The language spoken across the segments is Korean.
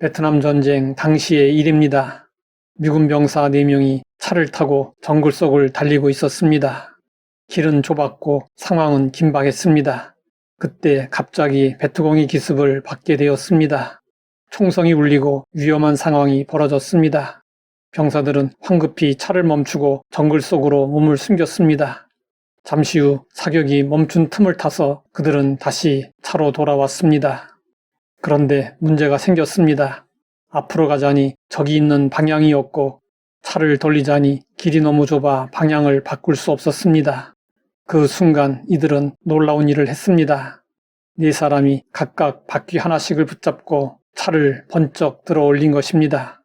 베트남 전쟁 당시의 일입니다. 미군 병사 4명이 차를 타고 정글 속을 달리고 있었습니다. 길은 좁았고 상황은 긴박했습니다. 그때 갑자기 배트공이 기습을 받게 되었습니다. 총성이 울리고 위험한 상황이 벌어졌습니다. 병사들은 황급히 차를 멈추고 정글 속으로 몸을 숨겼습니다. 잠시 후 사격이 멈춘 틈을 타서 그들은 다시 차로 돌아왔습니다. 그런데 문제가 생겼습니다. 앞으로 가자니 적이 있는 방향이었고 차를 돌리자니 길이 너무 좁아 방향을 바꿀 수 없었습니다. 그 순간 이들은 놀라운 일을 했습니다. 4사람이 각각 바퀴 하나씩을 붙잡고 차를 번쩍 들어 올린 것입니다.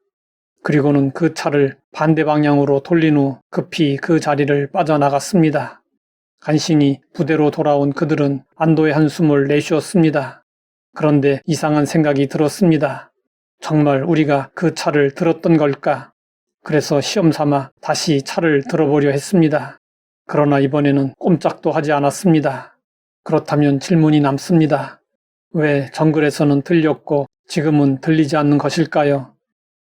그리고는 그 차를 반대 방향으로 돌린 후 급히 그 자리를 빠져나갔습니다. 간신히 부대로 돌아온 그들은 안도의 한숨을 내쉬었습니다. 그런데 이상한 생각이 들었습니다. 정말 우리가 그 차를 들었던 걸까? 그래서 시험삼아 다시 차를 들어보려 했습니다. 그러나 이번에는 꼼짝도 하지 않았습니다. 그렇다면 질문이 남습니다. 왜 정글에서는 들렸고 지금은 들리지 않는 것일까요?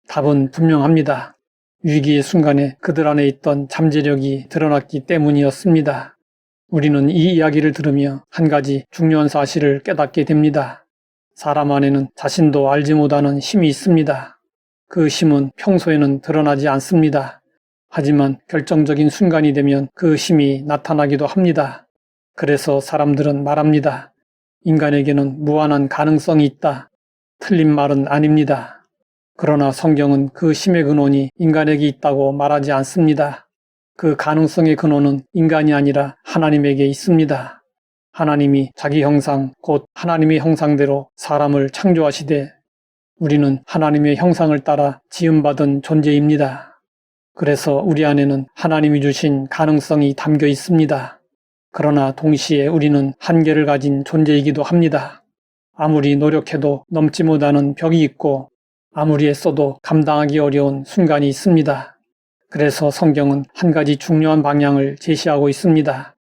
답은 분명합니다. 위기의 순간에 그들 안에 있던 잠재력이 드러났기 때문이었습니다. 우리는 이 이야기를 들으며 한 가지 중요한 사실을 깨닫게 됩니다. 사람 안에는 자신도 알지 못하는 힘이 있습니다. 그 힘은 평소에는 드러나지 않습니다. 하지만 결정적인 순간이 되면 그 힘이 나타나기도 합니다. 그래서 사람들은 말합니다. 인간에게는 무한한 가능성이 있다. 틀린 말은 아닙니다. 그러나 성경은 그 힘의 근원이 인간에게 있다고 말하지 않습니다. 그 가능성의 근원은 인간이 아니라 하나님에게 있습니다. 하나님이 자기 형상, 곧 하나님의 형상대로 사람을 창조하시되 우리는 하나님의 형상을 따라 지음받은 존재입니다. 그래서 우리 안에는 하나님이 주신 가능성이 담겨 있습니다. 그러나 동시에 우리는 한계를 가진 존재이기도 합니다. 아무리 노력해도 넘지 못하는 벽이 있고 아무리 애써도 감당하기 어려운 순간이 있습니다. 그래서 성경은 한 가지 중요한 방향을 제시하고 있습니다.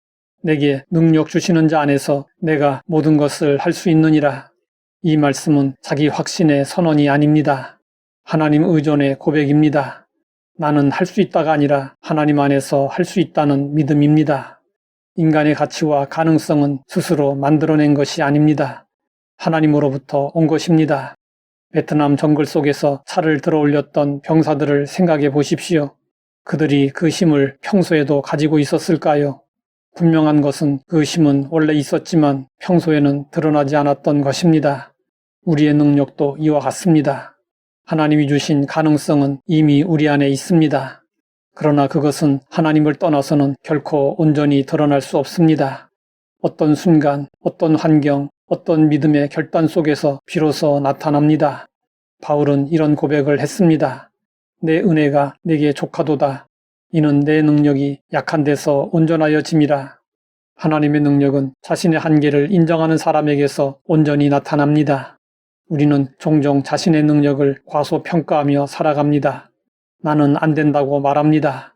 내게 능력 주시는 자 안에서 내가 모든 것을 할 수 있느니라. 이 말씀은 자기 확신의 선언이 아닙니다. 하나님 의존의 고백입니다. 나는 할 수 있다가 아니라 하나님 안에서 할 수 있다는 믿음입니다. 인간의 가치와 가능성은 스스로 만들어낸 것이 아닙니다. 하나님으로부터 온 것입니다. 베트남 정글 속에서 차를 들어 올렸던 병사들을 생각해 보십시오. 그들이 그 힘을 평소에도 가지고 있었을까요? 분명한 것은 그 힘은 원래 있었지만 평소에는 드러나지 않았던 것입니다. 우리의 능력도 이와 같습니다. 하나님이 주신 가능성은 이미 우리 안에 있습니다. 그러나 그것은 하나님을 떠나서는 결코 온전히 드러날 수 없습니다. 어떤 순간, 어떤 환경, 어떤 믿음의 결단 속에서 비로소 나타납니다. 바울은 이런 고백을 했습니다. 내 은혜가 내게 족하도다. 이는 내 능력이 약한 데서 온전하여 짐이라. 하나님의 능력은 자신의 한계를 인정하는 사람에게서 온전히 나타납니다. 우리는 종종 자신의 능력을 과소평가하며 살아갑니다. 나는 안 된다고 말합니다.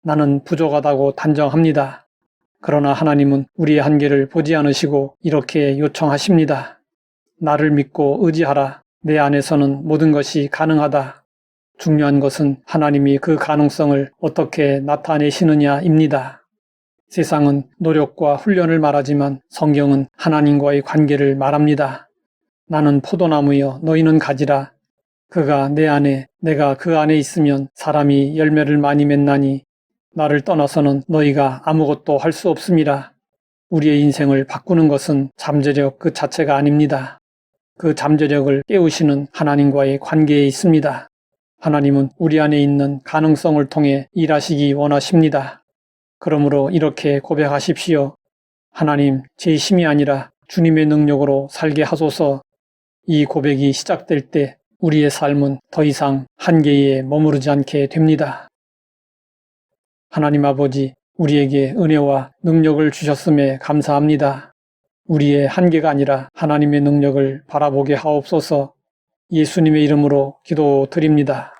나는 부족하다고 단정합니다. 그러나 하나님은 우리의 한계를 보지 않으시고 이렇게 요청하십니다. 나를 믿고 의지하라. 내 안에서는 모든 것이 가능하다. 중요한 것은 하나님이 그 가능성을 어떻게 나타내시느냐입니다. 세상은 노력과 훈련을 말하지만 성경은 하나님과의 관계를 말합니다. 나는 포도나무여 너희는 가지라. 그가 내 안에 내가 그 안에 있으면 사람이 열매를 많이 맺나니 나를 떠나서는 너희가 아무것도 할 수 없음이라. 우리의 인생을 바꾸는 것은 잠재력 그 자체가 아닙니다. 그 잠재력을 깨우시는 하나님과의 관계에 있습니다. 하나님은 우리 안에 있는 가능성을 통해 일하시기 원하십니다. 그러므로 이렇게 고백하십시오. 하나님, 제 힘이 아니라 주님의 능력으로 살게 하소서. 이 고백이 시작될 때 우리의 삶은 더 이상 한계에 머무르지 않게 됩니다. 하나님 아버지, 우리에게 은혜와 능력을 주셨음에 감사합니다. 우리의 한계가 아니라 하나님의 능력을 바라보게 하옵소서. 예수님의 이름으로 기도드립니다.